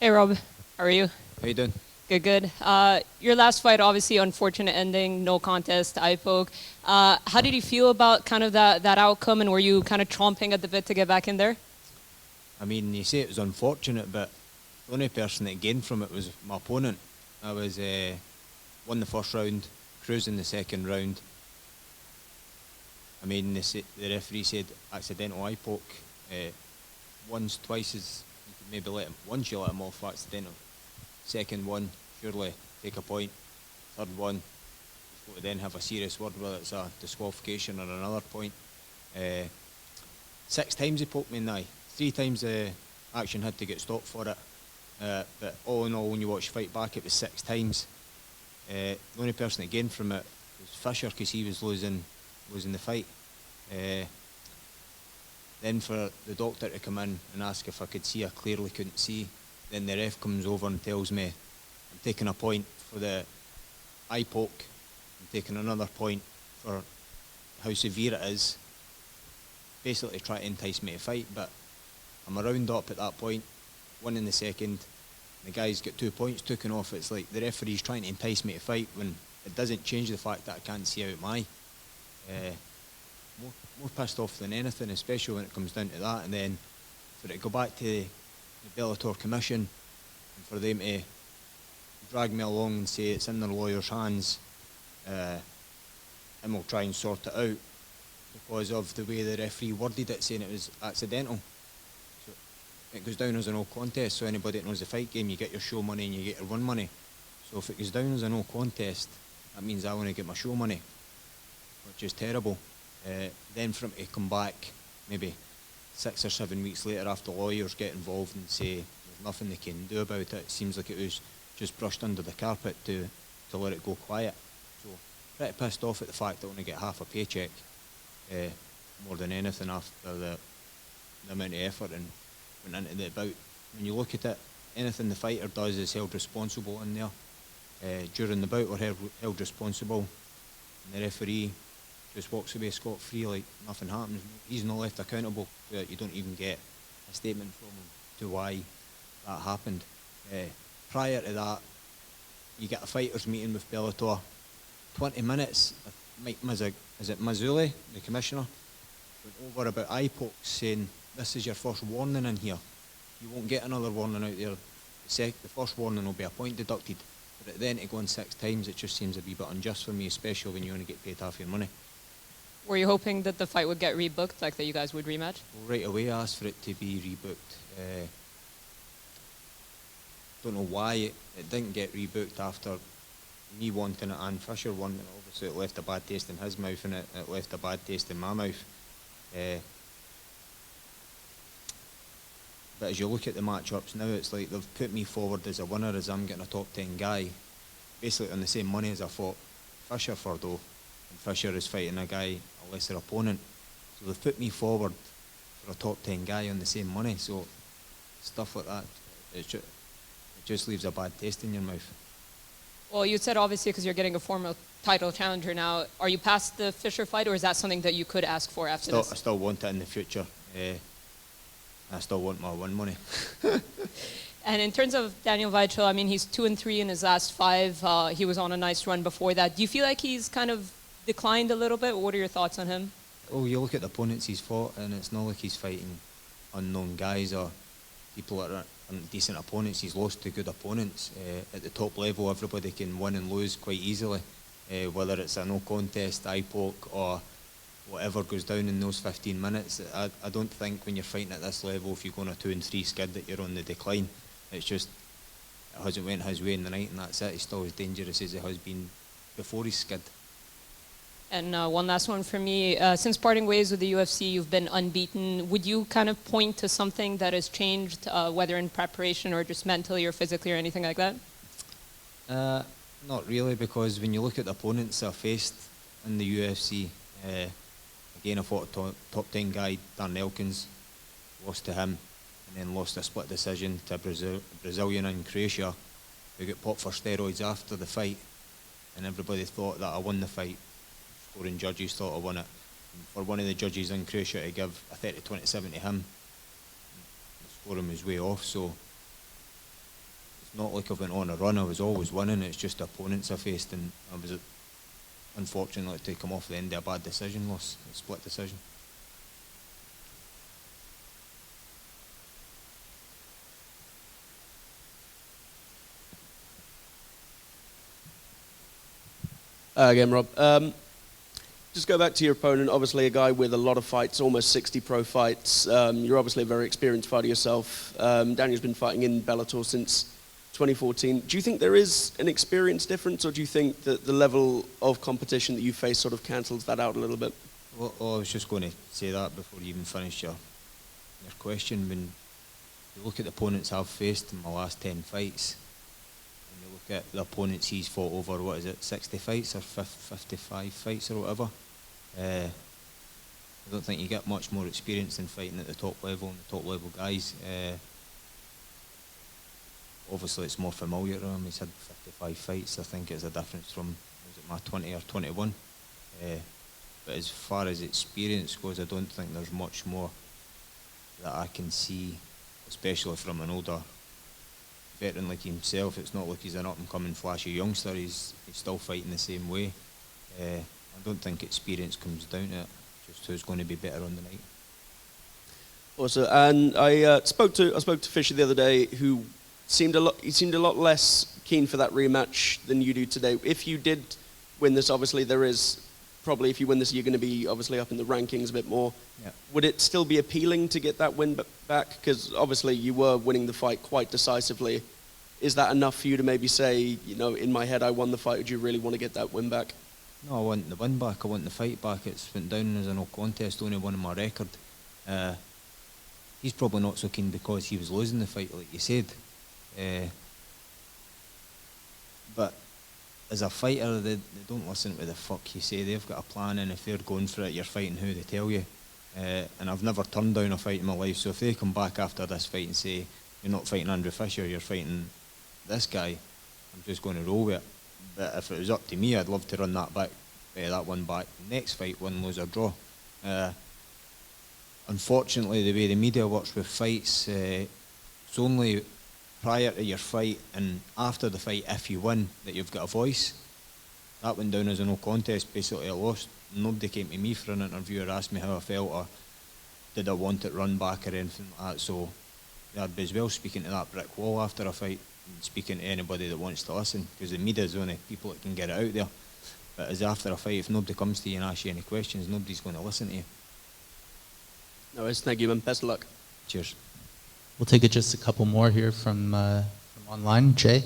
Hey Rob, how are you? How you doing? Good, good. Your last fight, obviously unfortunate ending, no contest, eye poke. How did you feel about kind of that outcome, and were you kind of chomping at the bit to get back in there? I mean, you say it was unfortunate, but the only person that gained from it was my opponent. I was won the first round, cruising the second round. I mean, the referee said accidental eye poke. Once, twice is you could maybe let him. Once you let him off accidental. Second one, surely take a point. Third one, you've got to then have a serious word whether it's a disqualification or another point. Six times he poked me in the eye. Three times the action had to get stopped for it. But all in all, when you watch the fight back, it was six times. The only person that gained from it was Fisher because he was losing the fight. Then for the doctor to come in and ask if I could see, I clearly couldn't see. Then the ref comes over and tells me I'm taking a point for the eye poke. I'm taking another point for how severe it is. Basically try to entice me to fight, but I'm a round up at that point, one in the second. The guy's got 2 points taken off. It's like the referee's trying to entice me to fight when it doesn't change the fact that I can't see out my eye. More pissed off than anything, especially when it comes down to that. And then for it to go back to the Bellator Commission and for them to drag me along and say it's in their lawyer's hands and we'll try and sort it out because of the way the referee worded it, saying it was accidental. So it goes down as a no contest, so anybody that knows the fight game, you get your show money and you get your run money. So if it goes down as a no contest, that means I only get my show money, which is terrible. Then for him to come back maybe 6 or 7 weeks later after lawyers get involved and say there's nothing they can do about it, it seems like it was just brushed under the carpet to let it go quiet. So pretty pissed off at the fact that I only get half a paycheck, more than anything after the amount of effort and went into the bout. When you look at it, anything the fighter does is held responsible in there. During the bout we're held responsible, and the referee just walks away scot-free like nothing happens. He's not left accountable. You don't even get a statement from him to why that happened. Prior to that, you get a fighters meeting with Bellator. 20 minutes, is it Mazzulli, the commissioner, went over about eye pokes, saying this is your first warning in here. You won't get another warning out there. The first warning will be a point deducted. But then to go on 6 times, it just seems a wee bit unjust for me, especially when you only get paid half your money. Were you hoping that the fight would get rebooked, like that you guys would rematch? Well, right away I asked for it to be rebooked. Don't know why it didn't get rebooked after me wanting it and Fisher wanting it. Obviously it left a bad taste in his mouth and it left a bad taste in my mouth. But as you look at the matchups now, it's like they've put me forward as a winner, as I'm getting a top 10 guy, basically on the same money as I fought Fisher for though. And Fisher is fighting a guy, a lesser opponent. So they've put me forward for a top 10 guy on the same money. So stuff like that, it just leaves a bad taste in your mouth. Well, you said obviously because you're getting a former title challenger now. Are you past the Fisher fight, or is that something that you could ask for after this? I still want it in the future. I still want my win money. And in terms of Daniel Weichel, I mean, he's 2-3 in his last 5. He was on a nice run before that. Do you feel like he's kind of declined a little bit? What are your thoughts on him? Oh, you look at the opponents he's fought, and it's not like he's fighting unknown guys or people that are decent opponents. He's lost to good opponents. At the top level, everybody can win and lose quite easily, whether it's a no contest, eye poke, or whatever goes down in those 15 minutes. I don't think when you're fighting at this level, if you go on a 2-3 skid, that you're on the decline. It's just, it hasn't went his way in the night, and that's it. He's still as dangerous as he has been before his skid. And one last one for me. Since parting ways with the UFC, you've been unbeaten. Would you kind of point to something that has changed, whether in preparation or just mentally or physically or anything like that? Not really, because when you look at the opponents I faced in the UFC, again I fought a top 10 guy, Dan Elkins, lost to him, and then lost a split decision to a Brazilian in Croatia who got popped for steroids after the fight, and everybody thought that I won the fight. Scoring judges thought I won it. And for one of the judges in Croatia to give a 30-27 to him, the scoring was way off. So it's not like I've went on a run. I was always winning. It's just the opponents I faced, and I was unfortunate to come off the end of a bad decision loss, a split decision. Again, Rob. Just go back to your opponent. Obviously, a guy with a lot of fights, almost 60 pro fights. You're obviously a very experienced fighter yourself. Daniel's been fighting in Bellator since 2014. Do you think there is an experience difference, or do you think that the level of competition that you face sort of cancels that out a little bit? Well, I was just going to say that before you even finished your question. When you look at the opponents I've faced in my last 10 fights, and you look at the opponents he's fought over, what is it, 60 fights or 55 fights or whatever, I don't think you get much more experience than fighting at the top level and the top level guys. Obviously it's more familiar to him. He's had 55 fights. I think it's a difference from, was it my 20 or 21? But as far as experience goes, I don't think there's much more that I can see, especially from an older veteran like himself. It's not like he's an up-and-coming flashy youngster. He's still fighting the same way. I don't think experience comes down to it, just who's going to be better on the night. Also, and I spoke to Fisher the other day, who seemed a lot less keen for that rematch than you do today. If you did win this, obviously there is probably, if you win this, you're going to be obviously up in the rankings a bit more. Yeah. Would it still be appealing to get that win back? Because obviously you were winning the fight quite decisively. Is that enough for you to maybe say, you know, in my head I won the fight? Would you really want to get that win back? No, I want the win back. I want the fight back. It's went down as a no contest, only one on my record. He's probably not so keen because he was losing the fight, like you said. But as a fighter, they don't listen to the fuck you say. They've got a plan, and if they're going for it, you're fighting who they tell you. And I've never turned down a fight in my life, so if they come back after this fight and say, you're not fighting Andrew Fisher, you're fighting this guy, I'm just going to roll with it. But if it was up to me, I'd love to run that one back. Next fight, win, lose or draw. Unfortunately, the way the media works with fights, it's only prior to your fight and after the fight, if you win, that you've got a voice. That went down as a no contest. Basically, I lost. Nobody came to me for an interview or asked me how I felt or did I want it run back or anything like that. So I'd be as well speaking to that brick wall after a fight and speaking to anybody that wants to listen, because the media is the only people that can get it out there. But as after a fight, if nobody comes to you and asks you any questions, nobody's going to listen to you. No worries. Thank you, man. Best of luck. Cheers. We'll take just a couple more here from online. Jay?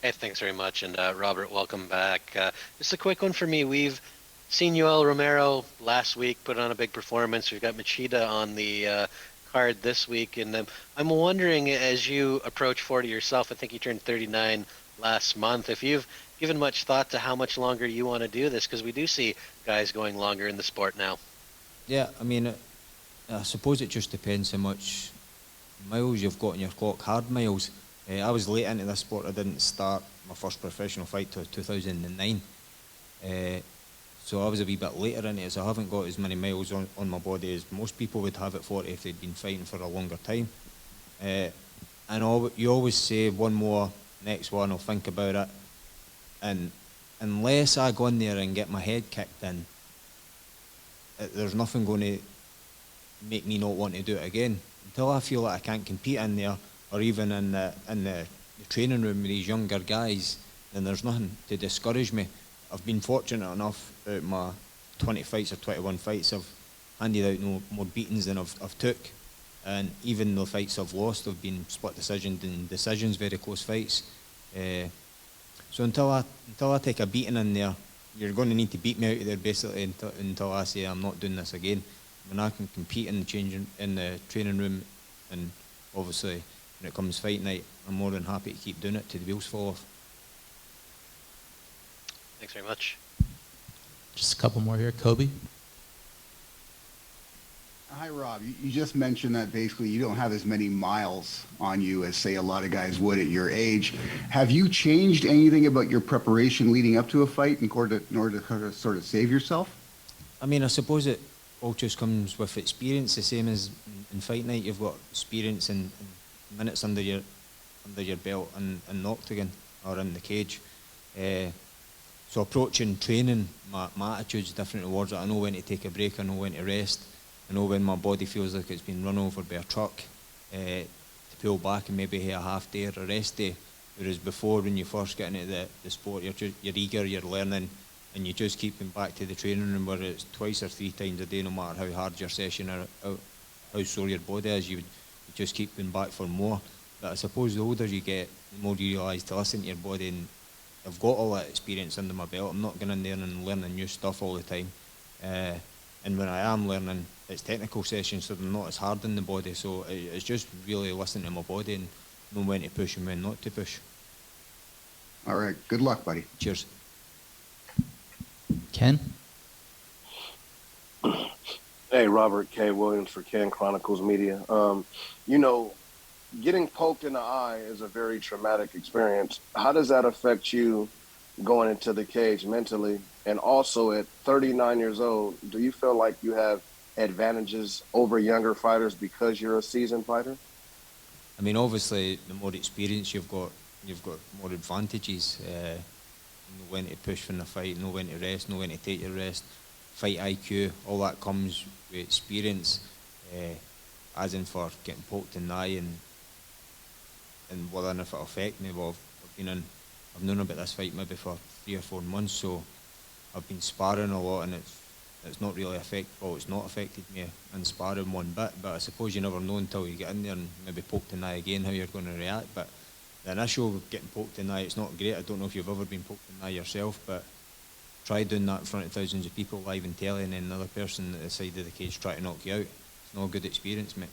Hey, thanks very much. And Robert, welcome back. Just a quick one for me. We've seen Yoel Romero last week put on a big performance. We've got Machida on the card this week. And I'm wondering, as you approach 40 yourself, I think you turned 39 last month, if you've given much thought to how much longer you want to do this, because we do see guys going longer in the sport now. Yeah, I mean, I suppose it just depends how much miles you've got in your clock, hard miles. I was late into this sport. I didn't start my first professional fight till 2009. So I was a wee bit later in it, so I haven't got as many miles on my body as most people would have at 40 if they'd been fighting for a longer time. And you always say one more, next one, I'll think about it. And unless I go in there and get my head kicked in, there's nothing going to make me not want to do it again. Until I feel like I can't compete in there, or even in the training room with these younger guys, then there's nothing to discourage me. I've been fortunate enough out my 20 fights or 21 fights, I've handed out no more beatings than I've took. And even the fights I've lost have been split decisions and decisions, very close fights. So until I take a beating in there, you're going to need to beat me out of there basically until I say I'm not doing this again. When I can compete in the training room, and obviously when it comes fight night, I'm more than happy to keep doing it till the wheels fall off. Thanks very much. Just a couple more here. Kobe? Hi, Rob. You just mentioned that basically you don't have as many miles on you as, say, a lot of guys would at your age. Have you changed anything about your preparation leading up to a fight in order to sort of save yourself? I mean, I suppose it all just comes with experience, the same as in fight night. You've got experience and minutes under under your belt in the octagon or in the cage. So approaching training, my attitude's different towards it. I know when to take a break, I know when to rest, I know when my body feels like it's been run over by a truck, to pull back and maybe have a half day or a rest day. Whereas before, when you first get into the sport, you're eager, you're learning, and you just keep going back to the training room where it's twice or 3 times a day, no matter how hard your session or how sore your body is, you just keep going back for more. But I suppose the older you get, the more you realise to listen to your body, and I've got all that experience under my belt. I'm not going in there and learning new stuff all the time. And when I am learning, it's technical sessions, so they're not as hard on the body. So it's just really listening to my body and knowing when to push and when not to push. All right. Good luck, buddy. Cheers. Ken? Hey, Robert K. Williams for Ken Chronicles Media. You know, getting poked in the eye is a very traumatic experience. How does that affect you going into the cage mentally? And also at 39 years old, do you feel like you have advantages over younger fighters because you're a seasoned fighter? I mean, obviously, the more experience you've got more advantages. Know when to push from the fight, know when to rest, know when to take your rest. Fight IQ, all that comes with experience. As in for getting poked in the eye and whether or not it'll affect me. Well, I've known about this fight maybe for 3 or 4 months, so I've been sparring a lot, and it's not really it's not affected me in sparring one bit. But I suppose you never know until you get in there and maybe poked in the eye again how you're going to react. But the initial getting poked in the eye, it's not great. I don't know if you've ever been poked in the eye yourself, but try doing that in front of thousands of people live on telly, and then another person at the side of the cage try to knock you out. It's not a good experience, mate.